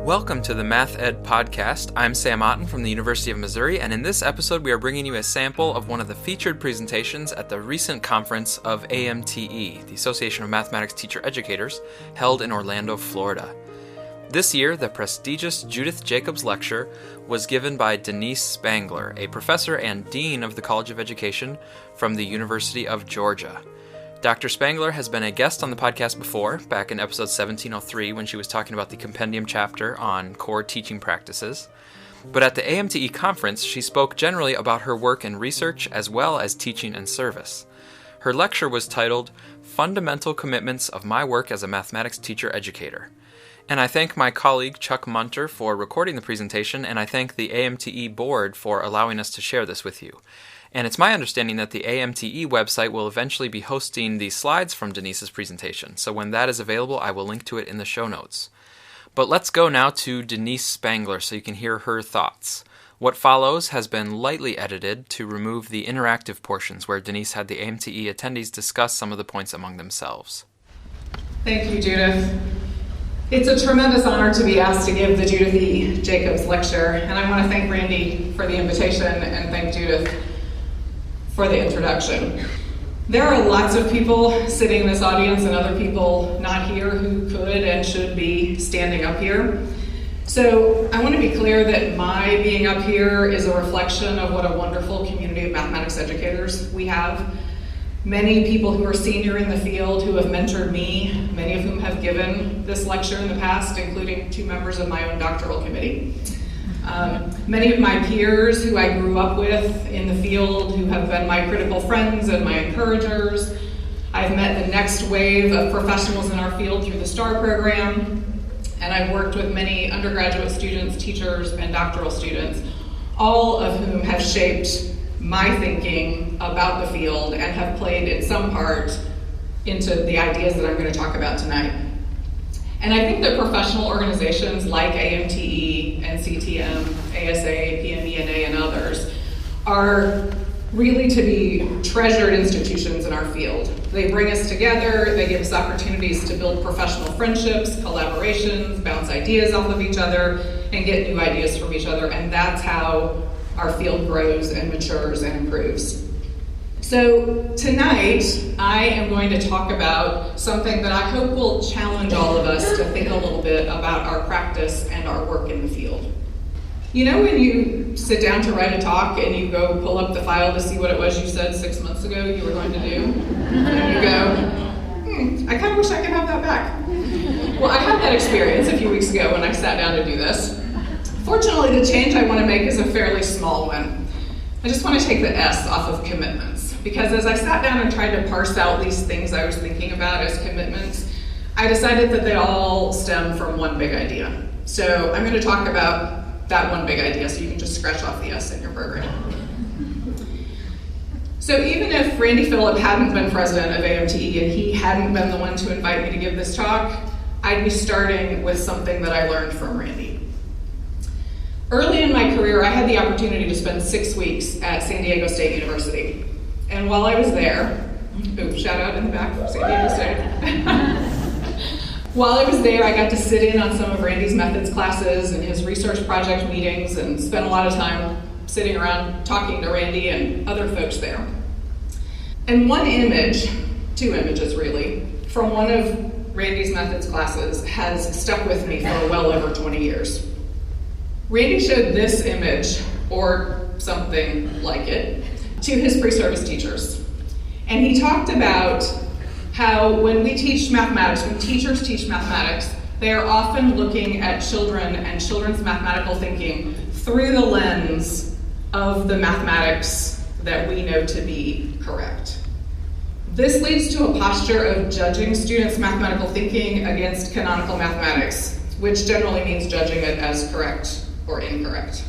Welcome to the Math Ed Podcast. I'm Sam Otten from the University of Missouri, and in this episode we are bringing you a sample of one of the featured presentations at the recent conference of AMTE, the Association of Mathematics Teacher Educators, held in Orlando, Florida. This year, the prestigious Judith Jacobs Lecture was given by Denise Spangler, a professor and dean of the College of Education from the University of Georgia. Dr. Spangler has been a guest on the podcast before, back in episode 1703 when she was talking about the compendium chapter on core teaching practices. But at the AMTE conference, she spoke generally about her work in research as well as teaching and service. Her lecture was titled, Fundamental Commitments of My Work as a Mathematics Teacher Educator. And I thank my colleague Chuck Munter for recording the presentation, and I thank the AMTE board for allowing us to share this with you. And it's my understanding that the AMTE website will eventually be hosting the slides from Denise's presentation, so when that is available, I will link to it in the show notes. But let's go now to Denise Spangler so you can hear her thoughts. What follows has been lightly edited to remove the interactive portions where Denise had the AMTE attendees discuss some of the points among themselves. Thank you, Judith. It's a tremendous honor to be asked to give the Judith E. Jacobs Lecture, and I want to thank Randy for the invitation and thank Judith for the introduction. There are lots of people sitting in this audience and other people not here who could and should be standing up here. So I want to be clear that my being up here is a reflection of what a wonderful community of mathematics educators we have. Many people who are senior in the field who have mentored me, many of whom have given this lecture in the past, including 2 members of my own doctoral committee. Many of my peers who I grew up with in the field who have been my critical friends and my encouragers. I've met the next wave of professionals in our field through the STAR program, and I've worked with many undergraduate students, teachers, and doctoral students, all of whom have shaped my thinking about the field and have played in some part into the ideas that I'm going to talk about tonight. And I think that professional organizations like AMTE, NCTM, ASA, PMENA, and others are really to be treasured institutions in our field. They bring us together, they give us opportunities to build professional friendships, collaborations, bounce ideas off of each other, and get new ideas from each other, and that's how our field grows and matures and improves. So tonight, I am going to talk about something that I hope will challenge all of us to think a little bit about our practice and our work in the field. You know when you sit down to write a talk and you go pull up the file to see what it was you said 6 months ago you were going to do? And you go, I kind of wish I could have that back. Well, I had that experience a few weeks ago when I sat down to do this. Fortunately, the change I want to make is a fairly small one. I just want to take the S off of commitments, because as I sat down and tried to parse out these things I was thinking about as commitments, I decided that they all stem from one big idea. So I'm going to talk about that one big idea, so you can just scratch off the S in your program. So even if Randy Phillip hadn't been president of AMTE and he hadn't been the one to invite me to give this talk, I'd be starting with something that I learned from Randy. Early in my career, I had the opportunity to spend 6 weeks at San Diego State University. And while I was there, shout out in the back from San Diego State. While I was there, I got to sit in on some of Randy's methods classes and his research project meetings and spent a lot of time sitting around talking to Randy and other folks there. And one image, 2 images really, from one of Randy's methods classes has stuck with me for well over 20 years. Randy showed this image, or something like it, to his pre-service teachers. And he talked about how when we teach mathematics, when teachers teach mathematics, they are often looking at children and children's mathematical thinking through the lens of the mathematics that we know to be correct. This leads to a posture of judging students' mathematical thinking against canonical mathematics, which generally means judging it as correct or incorrect.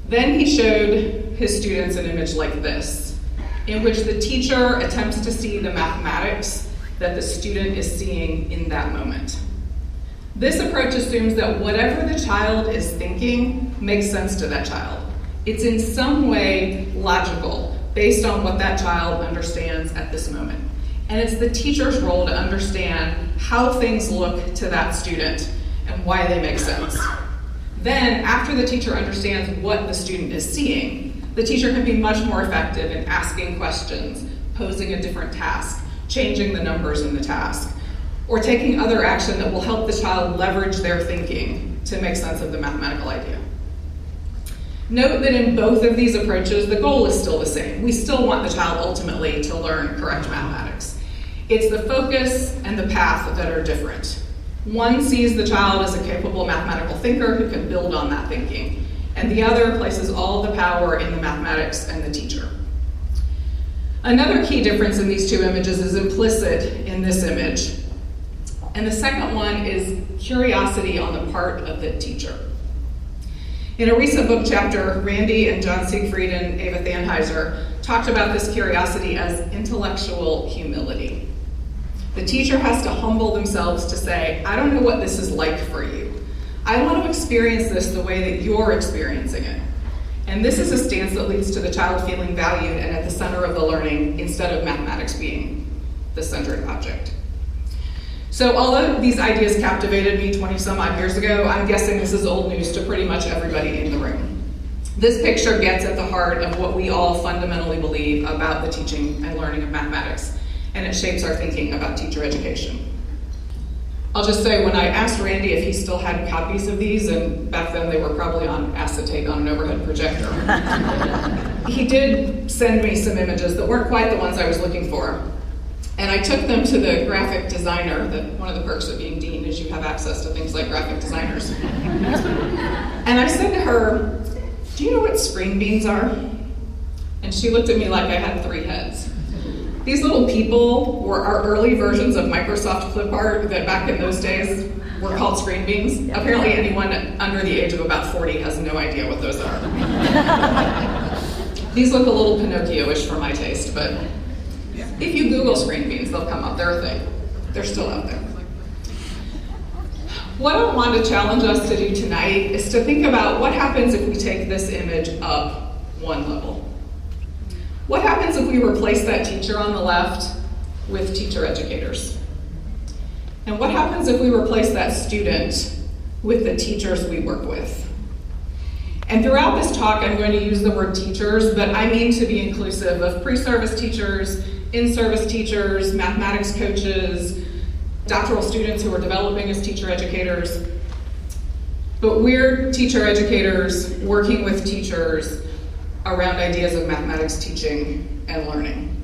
Then he showed his students an image like this, in which the teacher attempts to see the mathematics that the student is seeing in that moment. This approach assumes that whatever the child is thinking makes sense to that child. It's in some way logical, based on what that child understands at this moment. And it's the teacher's role to understand how things look to that student and why they make sense. Then, after the teacher understands what the student is seeing, the teacher can be much more effective in asking questions, posing a different task, changing the numbers in the task, or taking other action that will help the child leverage their thinking to make sense of the mathematical idea. Note that in both of these approaches, the goal is still the same. We still want the child ultimately to learn correct mathematics. It's the focus and the path that are different. One sees the child as a capable mathematical thinker who can build on that thinking, and the other places all the power in the mathematics and the teacher. Another key difference in these two images is implicit in this image, and the second one is curiosity on the part of the teacher. In a recent book chapter, Randy and John Siegfried and Ava Thanheiser talked about this curiosity as intellectual humility. The teacher has to humble themselves to say, I don't know what this is like for you. I want to experience this the way that you're experiencing it. And this is a stance that leads to the child feeling valued and at the center of the learning instead of mathematics being the centered object. So although these ideas captivated me 20 some odd years ago, I'm guessing this is old news to pretty much everybody in the room. This picture gets at the heart of what we all fundamentally believe about the teaching and learning of mathematics, and it shapes our thinking about teacher education. I'll just say, when I asked Randy if he still had copies of these, and back then they were probably on acetate on an overhead projector, he did send me some images that weren't quite the ones I was looking for. And I took them to the graphic designer. One of the perks of being dean is you have access to things like graphic designers. And I said to her, do you know what screen beans are? And she looked at me like I had 3 heads. These little people were our early versions of Microsoft clip art that back in those days were called screen beans. Apparently anyone under the age of about 40 has no idea what those are. These look a little Pinocchio-ish for my taste, but if you Google screen beans, they'll come up. They're a thing. They're still out there. What I want to challenge us to do tonight is to think about what happens if we take this image up one level. What happens if we replace that teacher on the left with teacher educators? And what happens if we replace that student with the teachers we work with? And throughout this talk, I'm going to use the word teachers, but I mean to be inclusive of pre-service teachers, in-service teachers, mathematics coaches, doctoral students who are developing as teacher educators. But we're teacher educators working with teachers around ideas of mathematics teaching and learning.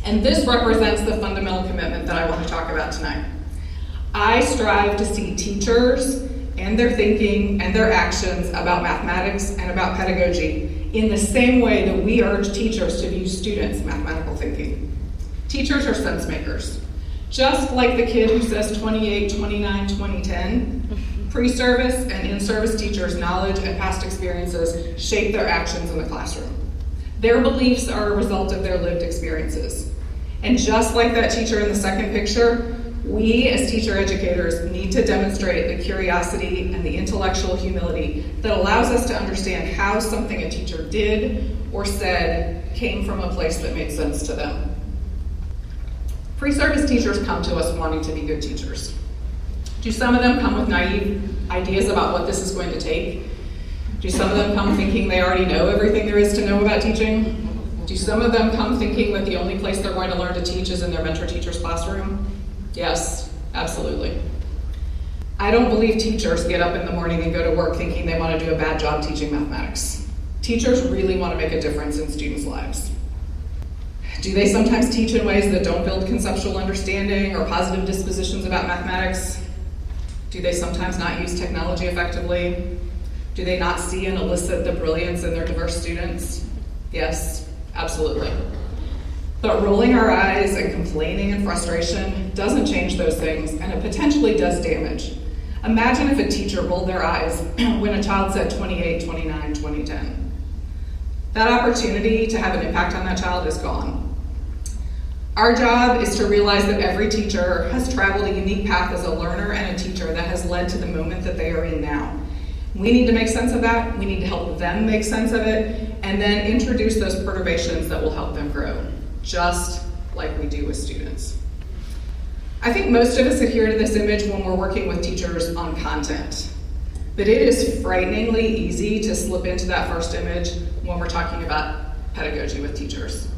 And this represents the fundamental commitment that I want to talk about tonight. I strive to see teachers and their thinking and their actions about mathematics and about pedagogy in the same way that we urge teachers to view students' mathematical thinking. Teachers are sense makers. Just like the kid who says 28, 29, 2010, pre-service and in-service teachers' knowledge and past experiences shape their actions in the classroom. Their beliefs are a result of their lived experiences. And just like that teacher in the second picture, we as teacher educators need to demonstrate the curiosity and the intellectual humility that allows us to understand how something a teacher did or said came from a place that made sense to them. Pre-service teachers come to us wanting to be good teachers. Do some of them come with naive ideas about what this is going to take? Do some of them come thinking they already know everything there is to know about teaching? Do some of them come thinking that the only place they're going to learn to teach is in their mentor teacher's classroom? Yes, absolutely. I don't believe teachers get up in the morning and go to work thinking they want to do a bad job teaching mathematics. Teachers really want to make a difference in students' lives. Do they sometimes teach in ways that don't build conceptual understanding or positive dispositions about mathematics? Do they sometimes not use technology effectively? Do they not see and elicit the brilliance in their diverse students? Yes, absolutely. But rolling our eyes and complaining and frustration doesn't change those things, and it potentially does damage. Imagine if a teacher rolled their eyes when a child said 28, 29, 2010. That opportunity to have an impact on that child is gone. Our job is to realize that every teacher has traveled a unique path as a learner and a teacher that has led to the moment that they are in now. We need to make sense of that, we need to help them make sense of it, and then introduce those perturbations that will help them grow, just like we do with students. I think most of us adhere to this image when we're working with teachers on content, but it is frighteningly easy to slip into that first image when we're talking about pedagogy with teachers.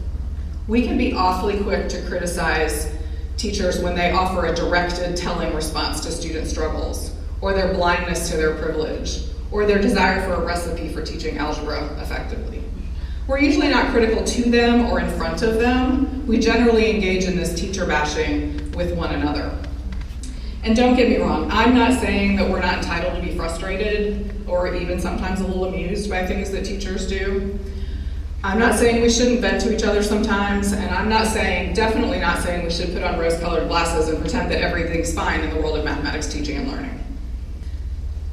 We can be awfully quick to criticize teachers when they offer a directed, telling response to student struggles, or their blindness to their privilege, or their desire for a recipe for teaching algebra effectively. We're usually not critical to them or in front of them. We generally engage in this teacher bashing with one another. And don't get me wrong, I'm not saying that we're not entitled to be frustrated or even sometimes a little amused by things that teachers do. I'm not saying we shouldn't vent to each other sometimes, and I'm definitely not saying we should put on rose-colored glasses and pretend that everything's fine in the world of mathematics teaching and learning.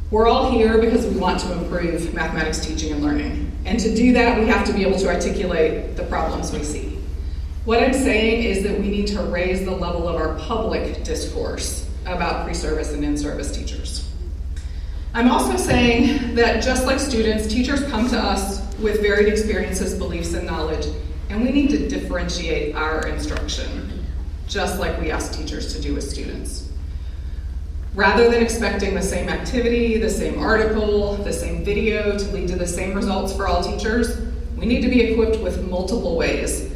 We're all here because we want to improve mathematics teaching and learning. And to do that, we have to be able to articulate the problems we see. What I'm saying is that we need to raise the level of our public discourse about pre-service and in-service teachers. I'm also saying that just like students, teachers come to us with varied experiences, beliefs, and knowledge, and we need to differentiate our instruction, just like we ask teachers to do with students. Rather than expecting the same activity, the same article, the same video to lead to the same results for all teachers, we need to be equipped with multiple ways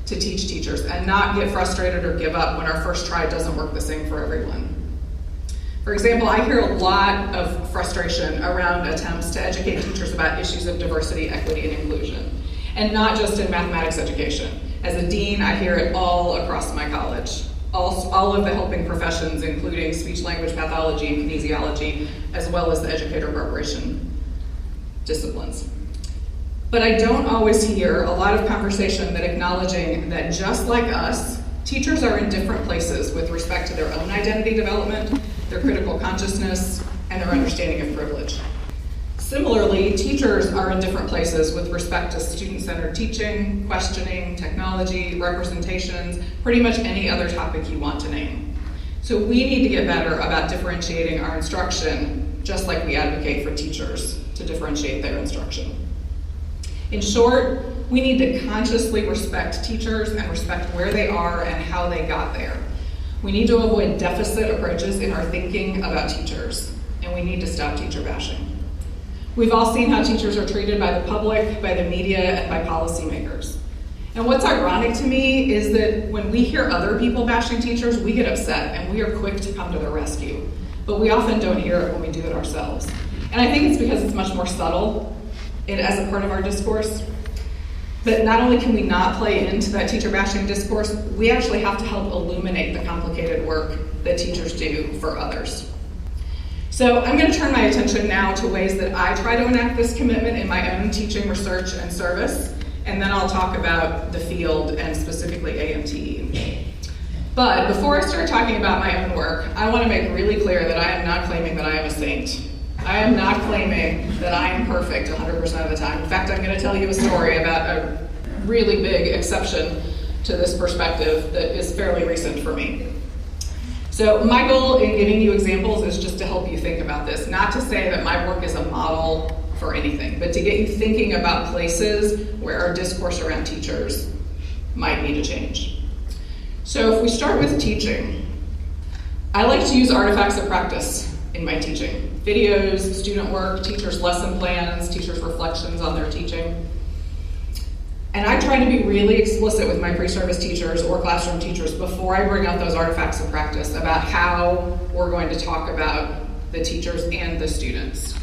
to teach teachers and not get frustrated or give up when our first try doesn't work the same for everyone. For example, I hear a lot of frustration around attempts to educate teachers about issues of diversity, equity, and inclusion, and not just in mathematics education. As a dean, I hear it all across my college. All of the helping professions, including speech-language pathology and kinesiology, as well as the educator preparation disciplines. But I don't always hear a lot of conversation that acknowledging that just like us, teachers are in different places with respect to their own identity development, their critical consciousness, and their understanding of privilege. Similarly, teachers are in different places with respect to student-centered teaching, questioning, technology, representations, pretty much any other topic you want to name. So we need to get better about differentiating our instruction, just like we advocate for teachers to differentiate their instruction. In short, we need to consciously respect teachers and respect where they are and how they got there. We need to avoid deficit approaches in our thinking about teachers, and we need to stop teacher bashing. We've all seen how teachers are treated by the public, by the media, and by policymakers. And what's ironic to me is that when we hear other people bashing teachers, we get upset and we are quick to come to their rescue. But we often don't hear it when we do it ourselves. And I think it's because it's much more subtle as a part of our discourse. But not only can we not play into that teacher bashing discourse, we actually have to help illuminate the complicated work that teachers do for others. So I'm going to turn my attention now to ways that I try to enact this commitment in my own teaching, research, and service, and then I'll talk about the field and specifically AMTE. But before I start talking about my own work, I want to make really clear that I am not claiming that I am a saint. I am not claiming that I am perfect 100% of the time. In fact, I'm going to tell you a story about a really big exception to this perspective that is fairly recent for me. So my goal in giving you examples is just to help you think about this, not to say that my work is a model for anything, but to get you thinking about places where our discourse around teachers might need to change. So if we start with teaching, I like to use artifacts of practice in my teaching. Videos, student work, teachers' lesson plans, teachers' reflections on their teaching. And I try to be really explicit with my pre-service teachers or classroom teachers before I bring out those artifacts of practice about how we're going to talk about the teachers and the students.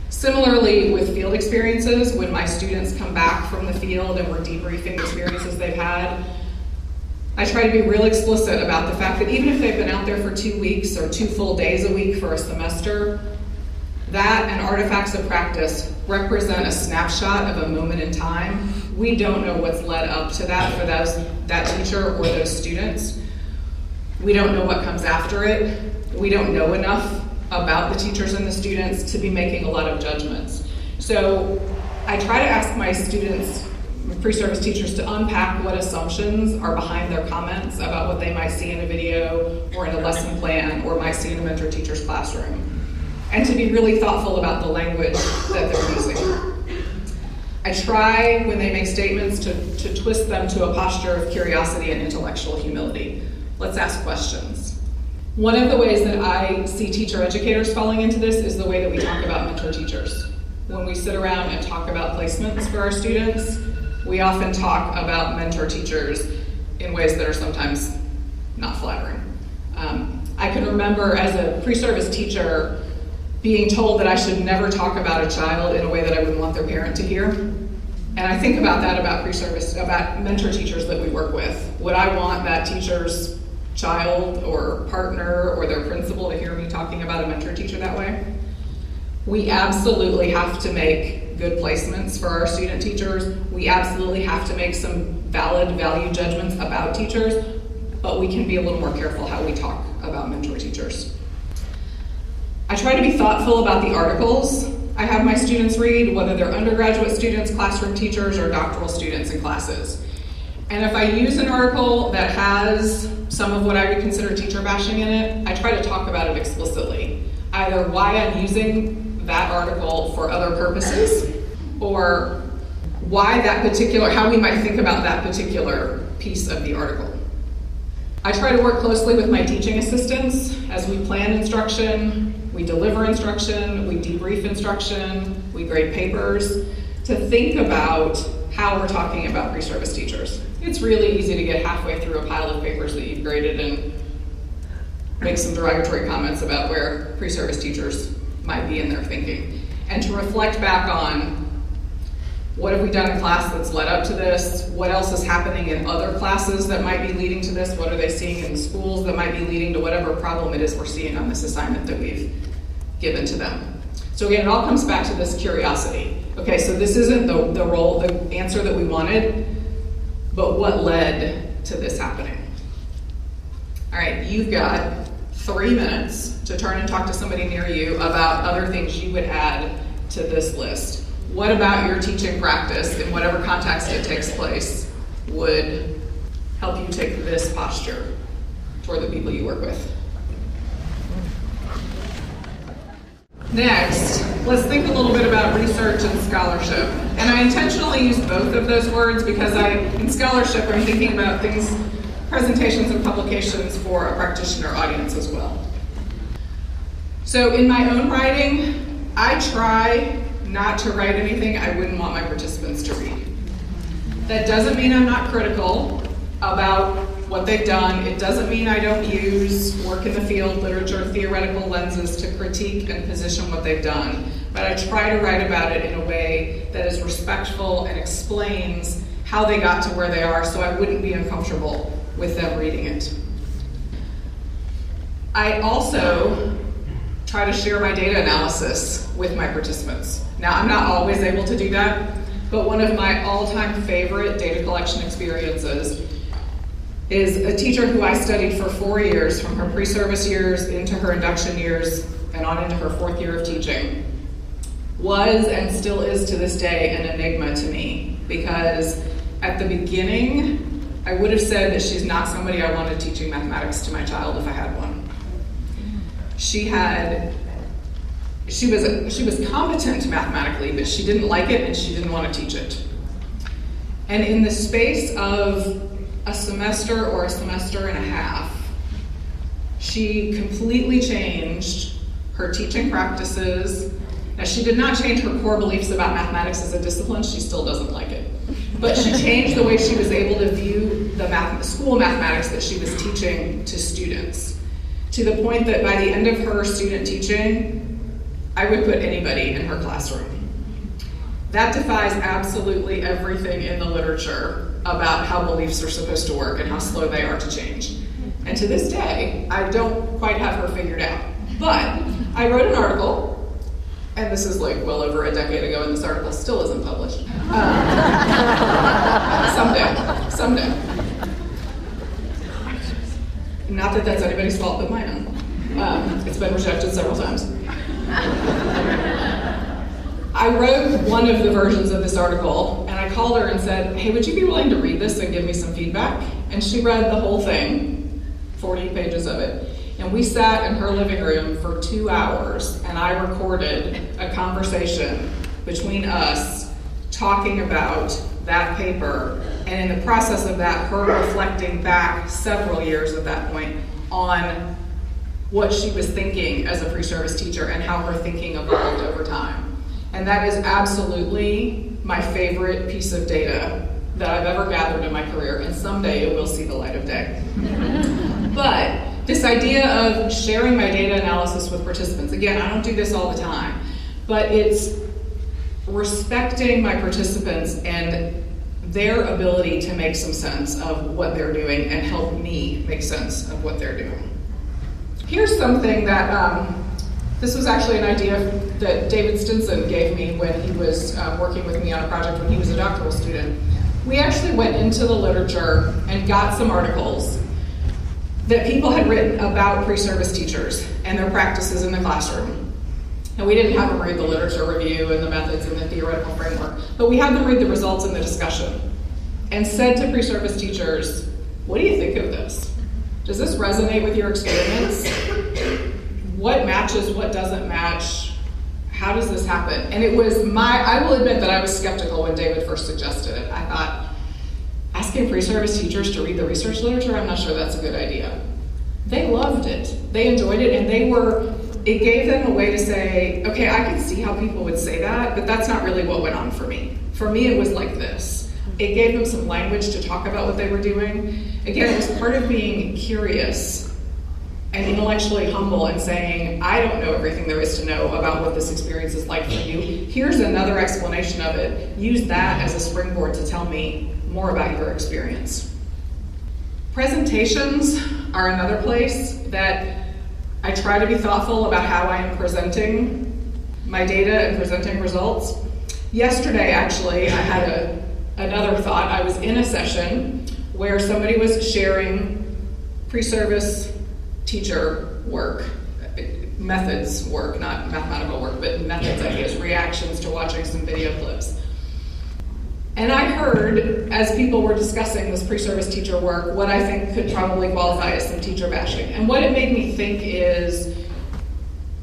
Similarly, with field experiences, when my students come back from the field and we're debriefing experiences they've had, I try to be real explicit about the fact that even if they've been out there for 2 weeks or 2 full days a week for a semester, that and artifacts of practice represent a snapshot of a moment in time. We don't know what's led up to that for that teacher or those students. We don't know what comes after it. We don't know enough about the teachers and the students to be making a lot of judgments. So I try to ask my students, pre-service teachers, to unpack what assumptions are behind their comments about what they might see in a video or in a lesson plan or might see in a mentor teacher's classroom, and to be really thoughtful about the language that they're using. I try, when they make statements, to twist them to a posture of curiosity and intellectual humility. Let's ask questions. One of the ways that I see teacher educators falling into this is the way that we talk about mentor teachers. When we sit around and talk about placements for our students, we often talk about mentor teachers in ways that are sometimes not flattering. I can remember as a pre-service teacher being told that I should never talk about a child in a way that I wouldn't want their parent to hear. And I think about that about pre-service, about mentor teachers that we work with. Would I want that teacher's child or partner or their principal to hear me talking about a mentor teacher that way? We absolutely have to make good placements for our student teachers. We absolutely have to make some valid value judgments about teachers, but we can be a little more careful how we talk about mentor teachers. I try to be thoughtful about the articles I have my students read, whether they're undergraduate students, classroom teachers, or doctoral students in classes. And if I use an article that has some of what I would consider teacher bashing in it, I try to talk about it explicitly. Either why I'm using that article for other purposes, or why how we might think about that particular piece of the article. I try to work closely with my teaching assistants as we plan instruction, we deliver instruction, we debrief instruction, we grade papers, to think about how we're talking about pre-service teachers. It's really easy to get halfway through a pile of papers that you've graded and make some derogatory comments about where pre-service teachers might be in their thinking. And to reflect back on what have we done in class that's led up to this? What else is happening in other classes that might be leading to this? What are they seeing in the schools that might be leading to whatever problem it is we're seeing on this assignment that we've given to them? So again, it all comes back to this curiosity. Okay, so this isn't the answer that we wanted, but what led to this happening? All right, you've got 3 minutes to turn and talk to somebody near you about other things you would add to this list. What about your teaching practice, in whatever context it takes place, would help you take this posture toward the people you work with? Next, let's think a little bit about research and scholarship. And I intentionally use both of those words because in scholarship, I'm thinking about things, presentations and publications for a practitioner audience as well. So in my own writing, I try not to write anything I wouldn't want my participants to read. That doesn't mean I'm not critical about what they've done. It doesn't mean I don't use work in the field, literature, theoretical lenses to critique and position what they've done. But I try to write about it in a way that is respectful and explains how they got to where they are, so I wouldn't be uncomfortable with them reading it. I also try to share my data analysis with my participants. Now, I'm not always able to do that, but one of my all-time favorite data collection experiences is a teacher who I studied for 4 years, from her pre-service years into her induction years and on into her 4th year of teaching, was and still is to this day an enigma to me, because at the beginning, I would have said that she's not somebody I wanted teaching mathematics to my child if I had one. She was competent mathematically, but she didn't like it and she didn't want to teach it. And in the space of a semester or a semester and a half, she completely changed her teaching practices. Now, she did not change her core beliefs about mathematics as a discipline. She still doesn't like it. But she changed the way she was able to view the school mathematics that she was teaching to students, to the point that by the end of her student teaching, I would put anybody in her classroom. That defies absolutely everything in the literature about how beliefs are supposed to work and how slow they are to change. And to this day, I don't quite have her figured out. But I wrote an article, and this is like well over a decade ago, and this article still isn't published. Someday. Not that that's anybody's fault but my own. It's been rejected several times. I wrote one of the versions of this article, and I called her and said, hey, would you be willing to read this and give me some feedback? And she read the whole thing, 40 pages of it. And we sat in her living room for 2 hours, and I recorded a conversation between us talking about that paper And in the process of that, her reflecting back several years at that point on what she was thinking as a pre-service teacher and how her thinking evolved over time. And that is absolutely my favorite piece of data that I've ever gathered in my career, and someday it will see the light of day. But this idea of sharing my data analysis with participants, again, I don't do this all the time, but it's respecting my participants and their ability to make some sense of what they're doing and help me make sense of what they're doing. Here's something that, this was actually an idea that David Stinson gave me when he was working with me on a project when he was a doctoral student. We actually went into the literature and got some articles that people had written about pre-service teachers and their practices in the classroom. And we didn't have them read the literature review and the methods and the theoretical framework, but we had them read the results and the discussion and said to pre-service teachers, what do you think of this? Does this resonate with your experience? What matches, what doesn't match? How does this happen? And it was I will admit that I was skeptical when David first suggested it. I thought, asking pre-service teachers to read the research literature, I'm not sure that's a good idea. They loved it. They enjoyed it, and it gave them a way to say, okay, I can see how people would say that, but that's not really what went on for me. For me, it was like this. It gave them some language to talk about what they were doing. Again, it was part of being curious and intellectually humble and saying, I don't know everything there is to know about what this experience is like for you. Here's another explanation of it. Use that as a springboard to tell me more about your experience. Presentations are another place that I try to be thoughtful about how I am presenting my data and presenting results. Yesterday, actually, I had another thought. I was in a session where somebody was sharing pre-service teacher work, methods work, not mathematical work, but methods, ideas, reactions to watching some video clips. And I heard, as people were discussing this pre-service teacher work, what I think could probably qualify as some teacher bashing. And what it made me think is,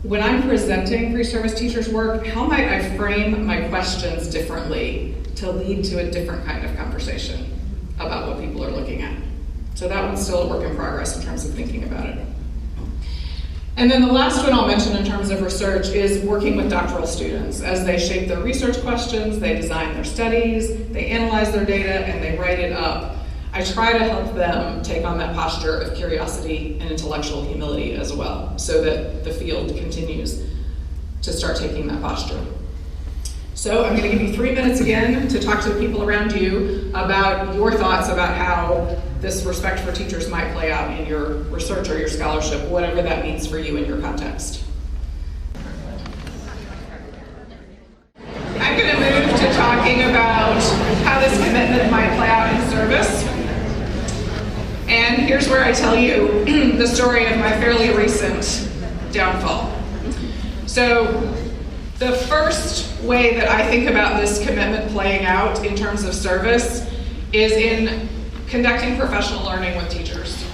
when I'm presenting pre-service teachers' work, how might I frame my questions differently to lead to a different kind of conversation about what people are looking at? So that one's still a work in progress in terms of thinking about it. And then the last one I'll mention in terms of research is working with doctoral students. As they shape their research questions, they design their studies, they analyze their data, and they write it up. I try to help them take on that posture of curiosity and intellectual humility as well, so that the field continues to start taking that posture. So I'm going to give you 3 minutes again to talk to the people around you about your thoughts about how this respect for teachers might play out in your research or your scholarship, whatever that means for you in your context. I'm going to move to talking about how this commitment might play out in service. And here's where I tell you the story of my fairly recent downfall. So the first way that I think about this commitment playing out in terms of service is in conducting professional learning with teachers.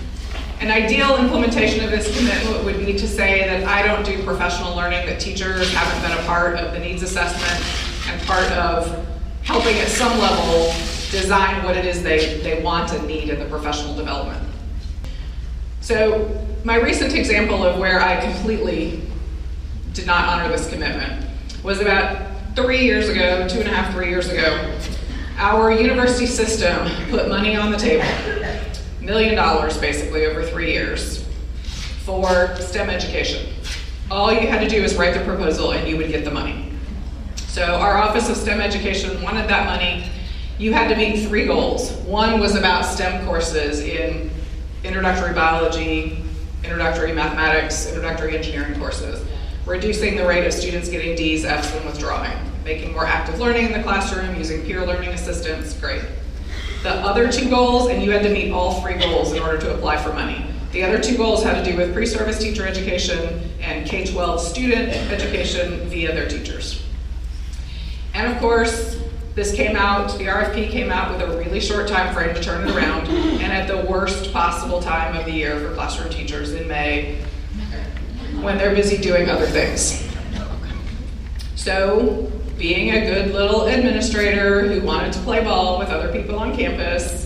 An ideal implementation of this commitment would be to say that I don't do professional learning, that teachers haven't been a part of the needs assessment and part of helping at some level design what it is they want and need in the professional development. So my recent example of where I completely did not honor this commitment was about 3 years ago, 2.5, 3 years ago. Our university system put money on the table, $1 million basically over 3 years, for STEM education. All you had to do was write the proposal and you would get the money. So our Office of STEM Education wanted that money. You had to meet 3 goals. One was about STEM courses in introductory biology, introductory mathematics, introductory engineering courses, reducing the rate of students getting D's, F's, and withdrawing, making more active learning in the classroom, using peer learning assistants, great. The other 2 goals, and you had to meet all 3 goals in order to apply for money. The other 2 goals had to do with pre-service teacher education and K-12 student education via their teachers. And of course, this came out, the RFP came out with a really short time frame to turn it around, and at the worst possible time of the year for classroom teachers in May, when they're busy doing other things. So being a good little administrator who wanted to play ball with other people on campus,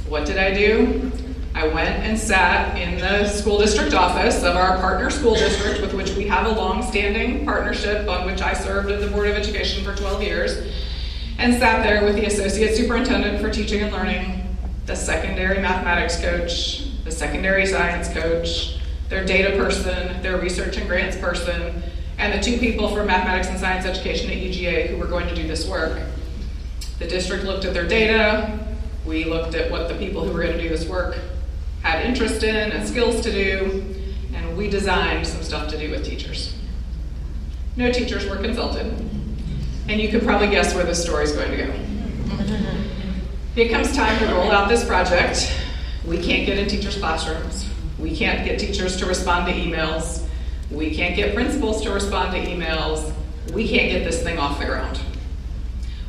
what did I do? I went and sat in the school district office of our partner school district, with which we have a long-standing partnership, on which I served at the Board of Education for 12 years, and sat there with the associate superintendent for teaching and learning, the secondary mathematics coach, the secondary science coach, their data person, their research and grants person, and the two people for mathematics and science education at UGA who were going to do this work. The district looked at their data, we looked at what the people who were going to do this work had interest in and skills to do, and we designed some stuff to do with teachers. No teachers were consulted, and you can probably guess where this story is going to go. It comes time to roll out this project. We can't get in teachers' classrooms. We can't get teachers to respond to emails. We can't get principals to respond to emails. We can't get this thing off the ground.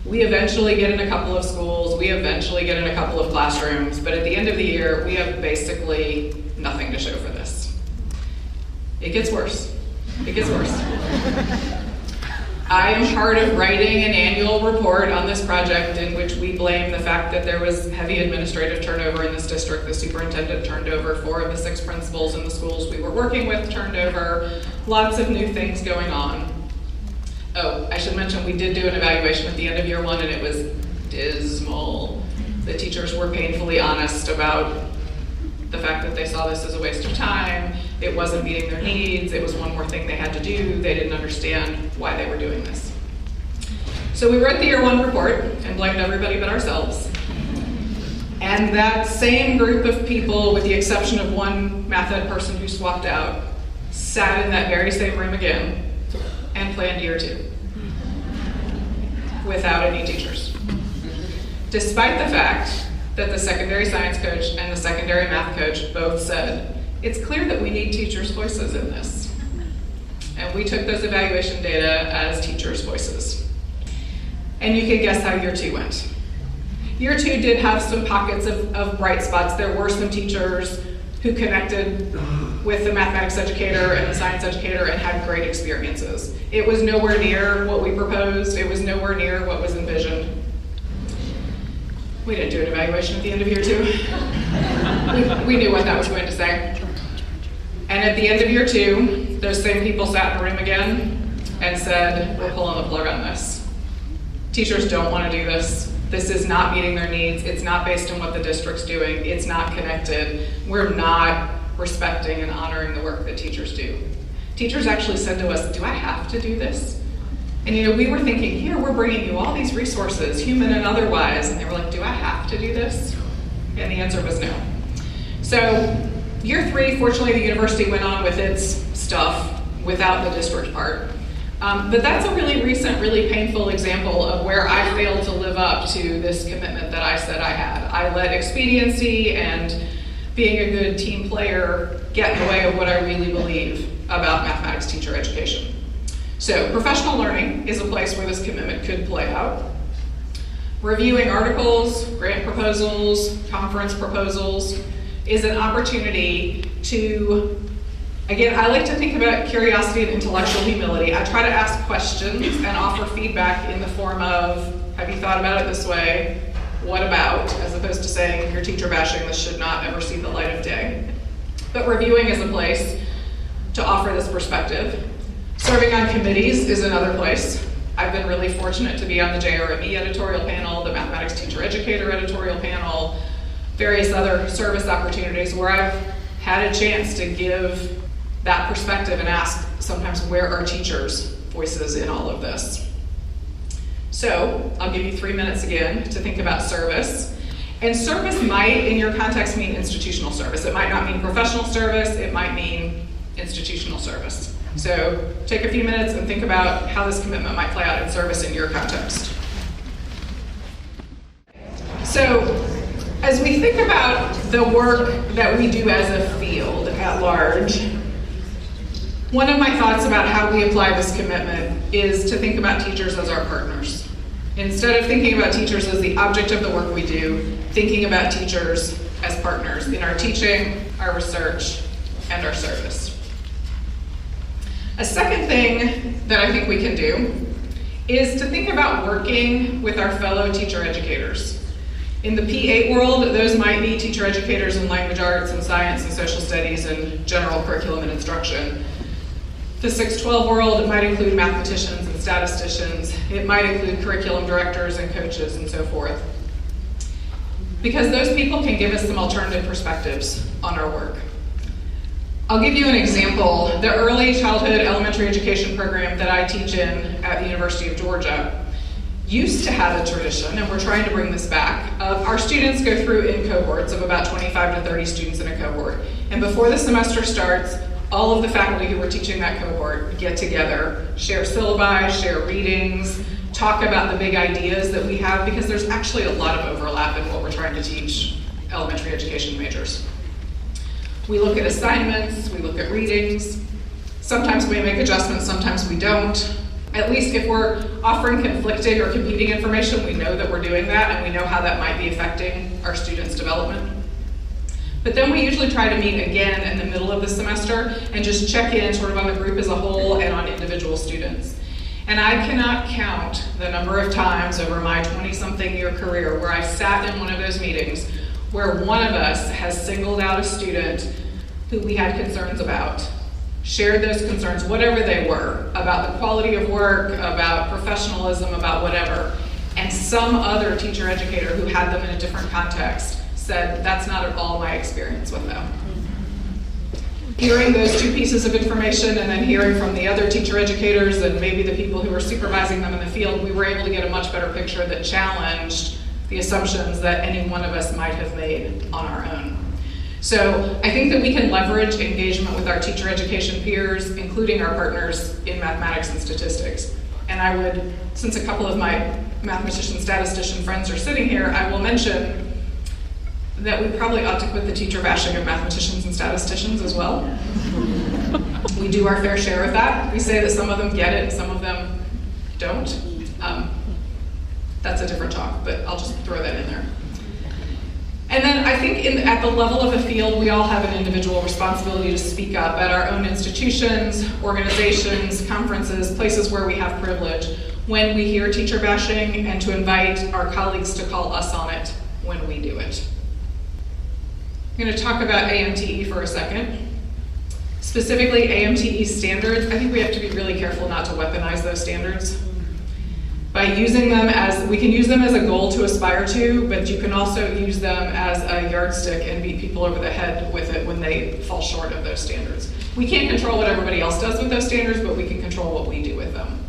We eventually get in a couple of schools, we eventually get in a couple of classrooms, but at the end of the year, we have basically nothing to show for this. It gets worse. It gets worse. I am part of writing an annual report on this project in which we blame the fact that there was heavy administrative turnover in this district. The superintendent turned over 4 of the 6 principals in the schools we were working with, turned over, lots of new things going on. Oh, I should mention, we did do an evaluation at the end of year 1, and it was dismal. The teachers were painfully honest about the fact that they saw this as a waste of time. It wasn't meeting their needs. It was one more thing they had to do. They didn't understand why they were doing this. So we wrote the year 1 report and blamed everybody but ourselves. And that same group of people, with the exception of one math ed person who swapped out, sat in that very same room again and planned year 2 without any teachers. Despite the fact that the secondary science coach and the secondary math coach both said, it's clear that we need teachers' voices in this. And we took those evaluation data as teachers' voices. And you can guess how year 2 went. Year 2 did have some pockets of bright spots. There were some teachers who connected with the mathematics educator and the science educator and had great experiences. It was nowhere near what we proposed. It was nowhere near what was envisioned. We didn't do an evaluation at the end of year 2. We knew what that was going to say. And at the end of year 2, those same people sat in a room again and said, we're pulling the plug on this. Teachers don't want to do this. This is not meeting their needs. It's not based on what the district's doing. It's not connected. We're not respecting and honoring the work that teachers do. Teachers actually said to us, do I have to do this? And we were thinking, here, we're bringing you all these resources, human and otherwise, and they were like, do I have to do this? And the answer was no. So year 3, fortunately, the university went on with its stuff without the district part. But that's a really recent, really painful example of where I failed to live up to this commitment that I said I had. I let expediency and being a good team player get in the way of what I really believe about mathematics teacher education. So professional learning is a place where this commitment could play out. Reviewing articles, grant proposals, conference proposals is an opportunity to, again, I like to think about curiosity and intellectual humility. I try to ask questions and offer feedback in the form of, have you thought about it this way? What about? As opposed to saying, you're teacher bashing, this should not ever see the light of day. But reviewing is a place to offer this perspective. Serving on committees is another place. I've been really fortunate to be on the JRME editorial panel, the mathematics teacher educator editorial panel, various other service opportunities where I've had a chance to give that perspective and ask sometimes, where are teachers' voices in all of this? So I'll give you 3 minutes again to think about service. And service might, in your context, mean institutional service. It might not mean professional service. It might mean institutional service. So take a few minutes and think about how this commitment might play out in service in your context. So as we think about the work that we do as a field at large, one of my thoughts about how we apply this commitment is to think about teachers as our partners. Instead of thinking about teachers as the object of the work we do, thinking about teachers as partners in our teaching, our research, and our service. A second thing that I think we can do is to think about working with our fellow teacher educators. In the P8 world, those might be teacher educators in language arts and science and social studies and general curriculum and instruction. The 612 world, it might include mathematicians and statisticians. It might include curriculum directors and coaches and so forth. Because those people can give us some alternative perspectives on our work. I'll give you an example. The early childhood elementary education program that I teach in at the University of Georgia used to have a tradition, and we're trying to bring this back, of our students go through in cohorts of about 25 to 30 students in a cohort. And before the semester starts, all of the faculty who were teaching that cohort get together, share syllabi, share readings, talk about the big ideas that we have, because there's actually a lot of overlap in what we're trying to teach elementary education majors. We look at assignments, we look at readings. Sometimes we make adjustments, sometimes we don't. At least if we're offering conflicting or competing information, we know that we're doing that and we know how that might be affecting our students' development. But then we usually try to meet again in the middle of the semester and just check in sort of on the group as a whole and on individual students. And I cannot count the number of times over my 20-something year career where I've sat in one of those meetings where one of us has singled out a student who we had concerns about, shared those concerns, whatever they were, about the quality of work, about professionalism, about whatever, and some other teacher educator who had them in a different context said, that's not at all my experience with them. Hearing those two pieces of information and then hearing from the other teacher educators and maybe the people who were supervising them in the field, we were able to get a much better picture that challenged the assumptions that any one of us might have made on our own. So I think that we can leverage engagement with our teacher education peers, including our partners in mathematics and statistics. And I would, since a couple of my mathematician, statistician friends are sitting here, I will mention that we probably ought to quit the teacher bashing of mathematicians and statisticians as well. We do our fair share of that. We say that some of them get it and some of them don't. That's a different talk, but I'll just throw that in there. And then I think at the level of the field, we all have an individual responsibility to speak up at our own institutions, organizations, conferences, places where we have privilege, when we hear teacher bashing, and to invite our colleagues to call us on it when we do it. I'm going to talk about AMTE for a second. Specifically, AMTE standards. I think we have to be really careful not to weaponize those standards. By using them we can use them as a goal to aspire to, but you can also use them as a yardstick and beat people over the head with it when they fall short of those standards. We can't control what everybody else does with those standards, but we can control what we do with them.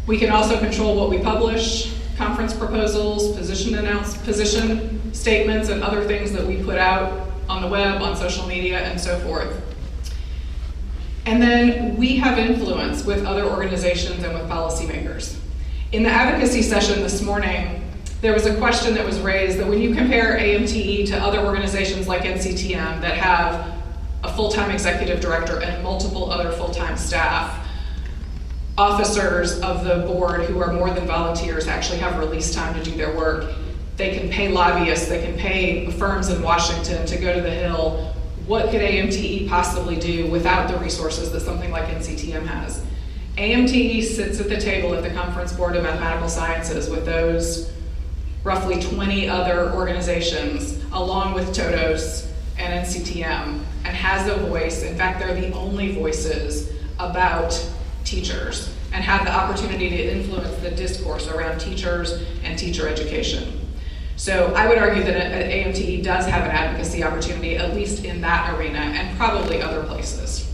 We can also control what we publish, conference proposals, position statements, and other things that we put out on the web, on social media, and so forth. And then we have influence with other organizations and with policymakers. In the advocacy session this morning, there was a question that was raised that when you compare AMTE to other organizations like NCTM that have a full-time executive director and multiple other full-time staff, officers of the board who are more than volunteers actually have release time to do their work. They can pay lobbyists, they can pay firms in Washington to go to the Hill. What could AMTE possibly do without the resources that something like NCTM has? AMTE sits at the table at the Conference Board of Mathematical Sciences with those roughly 20 other organizations, along with TOTOS and NCTM, and has a voice. In fact, they're the only voices about teachers and have the opportunity to influence the discourse around teachers and teacher education. So I would argue that AMTE does have an advocacy opportunity, at least in that arena, and probably other places.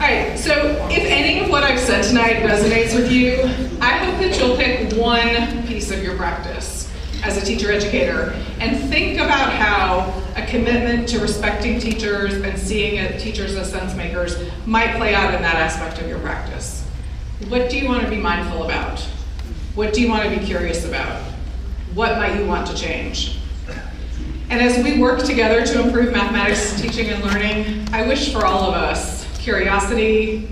All right, so if any of what I've said tonight resonates with you, I hope that you'll pick one piece of your practice as a teacher educator and think about how a commitment to respecting teachers and seeing teachers as sense makers might play out in that aspect of your practice. What do you want to be mindful about? What do you want to be curious about? What might you want to change? And as we work together to improve mathematics teaching and learning, I wish for all of us curiosity,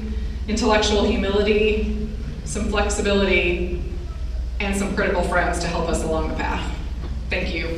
intellectual humility, some flexibility, and some critical friends to help us along the path. Thank you.